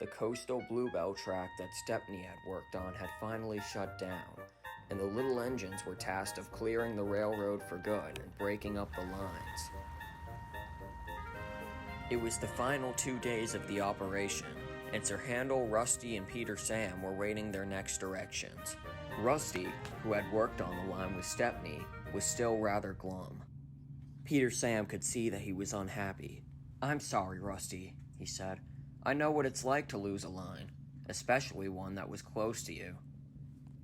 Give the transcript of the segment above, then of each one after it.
The coastal bluebell track that Stepney had worked on had finally shut down, and the little engines were tasked of clearing the railroad for good and breaking up the lines. It was the final 2 days of the operation, and Sir Handel, Rusty, and Peter Sam were waiting their next directions. Rusty, who had worked on the line with Stepney, was still rather glum. Peter Sam could see that he was unhappy. "I'm sorry, Rusty," he said. "I know what it's like to lose a line, especially one that was close to you."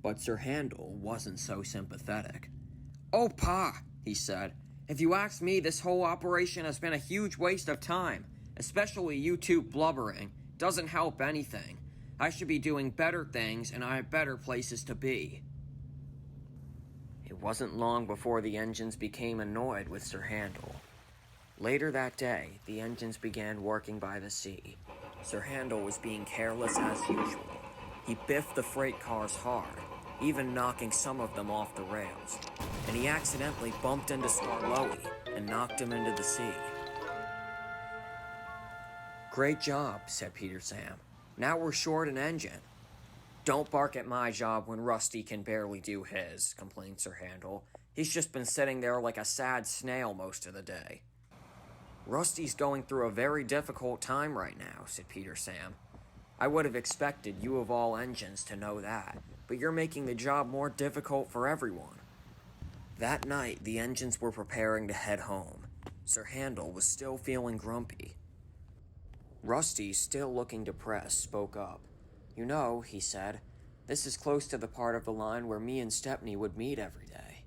But Sir Handel wasn't so sympathetic. "Oh, Pa," he said, "if you ask me, this whole operation has been a huge waste of time, especially you two blubbering. Doesn't help anything. I should be doing better things, and I have better places to be." It wasn't long before the engines became annoyed with Sir Handel. Later that day, the engines began working by the sea. Sir Handel was being careless as usual. He biffed the freight cars hard, even knocking some of them off the rails, and he accidentally bumped into Skarloey and knocked him into the sea. "Great job," said Peter Sam. "Now we're short an engine." "Don't bark at my job when Rusty can barely do his," complained Sir Handel. "He's just been sitting there like a sad snail most of the day." "Rusty's going through a very difficult time right now," said Peter Sam. "I would have expected you of all engines to know that, but you're making the job more difficult for everyone." That night, the engines were preparing to head home. Sir Handel was still feeling grumpy. Rusty, still looking depressed, spoke up. "You know," he said, "this is close to the part of the line where me and Stepney would meet every day."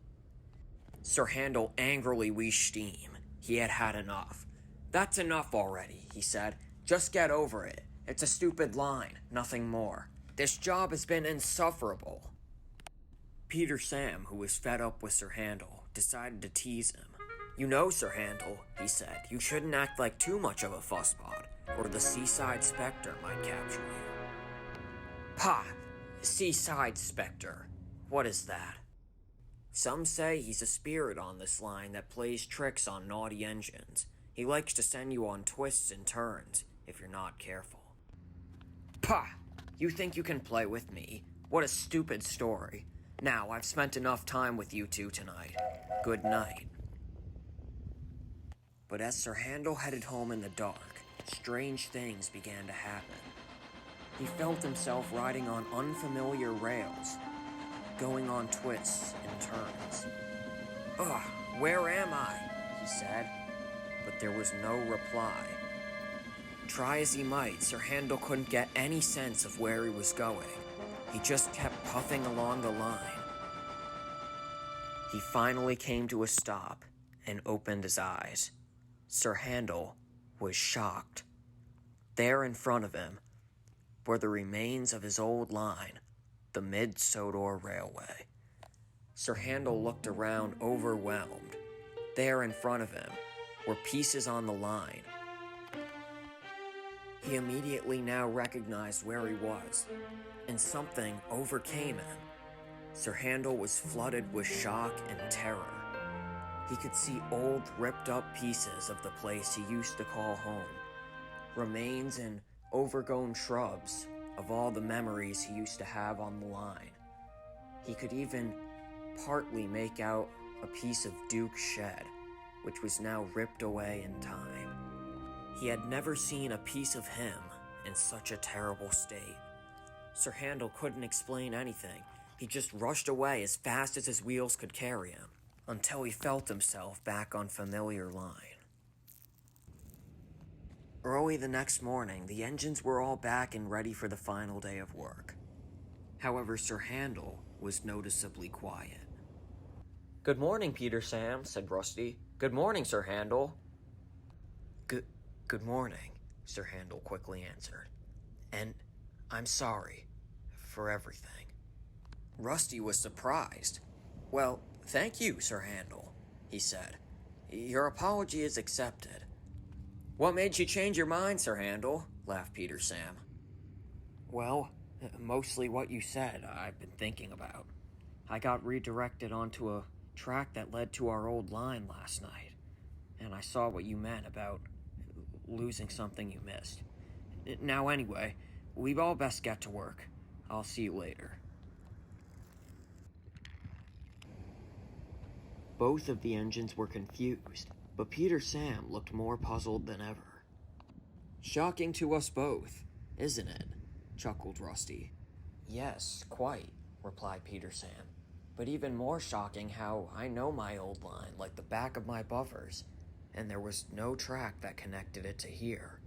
Sir Handel angrily wheezed steam. He had had enough. "That's enough already," he said. "Just get over it. It's a stupid line, nothing more. This job has been insufferable." Peter Sam, who was fed up with Sir Handel, decided to tease him. "You know, Sir Handel," he said, "you shouldn't act like too much of a fussbot, or the Seaside Specter might capture you." "Pah! Seaside Specter. What is that?" "Some say he's a spirit on this line that plays tricks on naughty engines. He likes to send you on twists and turns, if you're not careful." "Pah! You think you can play with me? What a stupid story. Now, I've spent enough time with you two tonight. Good night." But as Sir Handel headed home in the dark, strange things began to happen. He felt himself riding on unfamiliar rails, going on twists and turns. "Ugh, where am I?" he said, but there was no reply. Try as he might, Sir Handel couldn't get any sense of where he was going. He just kept puffing along the line. He finally came to a stop and opened his eyes. Sir Handel was shocked. There in front of him were the remains of his old line, the Mid-Sodor Railway. Sir Handel looked around overwhelmed. There in front of him were pieces on the line. He immediately now recognized where he was, and something overcame him. Sir Handel was flooded with shock and terror. He could see old, ripped-up pieces of the place he used to call home, remains and overgrown shrubs of all the memories he used to have on the line. He could even partly make out a piece of Duke's shed, which was now ripped away in time. He had never seen a piece of him in such a terrible state. Sir Handel couldn't explain anything. He just rushed away as fast as his wheels could carry him, until he felt himself back on familiar line. Early the next morning, the engines were all back and ready for the final day of work. However, Sir Handel was noticeably quiet. "Good morning, Peter Sam," said Rusty. "Good morning, Sir Handel." Good morning," Sir Handel quickly answered. "And I'm sorry for everything." Rusty was surprised. "Well, thank you, Sir Handel," he said. "Your apology is accepted." "What made you change your mind, Sir Handel?" laughed Peter Sam. "Well, mostly what you said I've been thinking about. I got redirected onto a track that led to our old line last night, and I saw what you meant about losing something you missed. Now anyway, We all best get to work. I'll see you later. Both of the engines were confused, but Peter Sam looked more puzzled than ever. Shocking to us both, isn't it? Chuckled Rusty. Yes, quite, replied Peter Sam. But even more shocking how I know my old line like the back of my buffers, and there was no track that connected it to here.